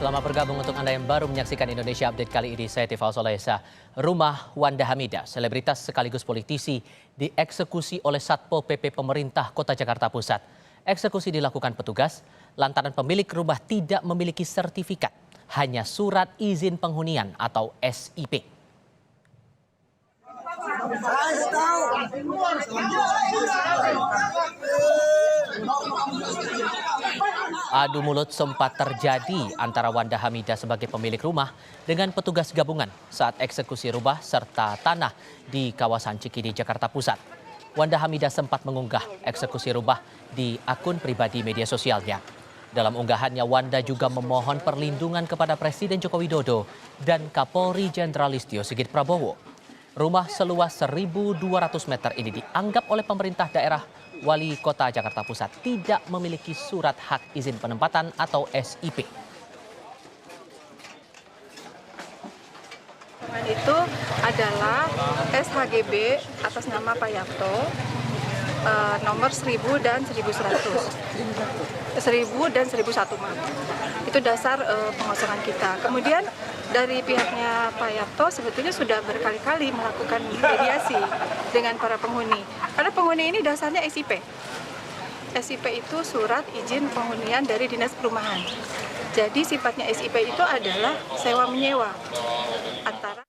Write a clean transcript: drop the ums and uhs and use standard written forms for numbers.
Selamat bergabung untuk Anda yang baru menyaksikan Indonesia Update kali ini. Saya Tifal Solesa. Rumah Wanda Hamidah, selebritas sekaligus politisi, dieksekusi oleh Satpol PP pemerintah Kota Jakarta Pusat. Eksekusi dilakukan petugas lantaran pemilik rumah tidak memiliki sertifikat, hanya surat izin penghunian atau SIP. Adu mulut sempat terjadi antara Wanda Hamidah sebagai pemilik rumah dengan petugas gabungan saat eksekusi rumah serta tanah di kawasan Cikini, Jakarta Pusat. Wanda Hamidah sempat mengunggah eksekusi rumah di akun pribadi media sosialnya. Dalam unggahannya, Wanda juga memohon perlindungan kepada Presiden Joko Widodo dan Kapolri Jenderal Listio Sigit Prabowo. Rumah seluas 1.200 meter ini dianggap oleh pemerintah daerah Wali Kota Jakarta Pusat tidak memiliki surat hak izin penempatan atau SIP. Itu adalah SHGB atas nama Pak Yapto, nomor 1000 dan 1100. 1000 dan 1001, maaf. Itu dasar pengosongan kita. Kemudian dari pihaknya Pak Yapto sebetulnya sudah berkali-kali melakukan mediasi dengan para penghuni. Karena penghuni ini dasarnya SIP. SIP itu surat izin penghunian dari Dinas Perumahan. Jadi sifatnya SIP itu adalah sewa menyewa antara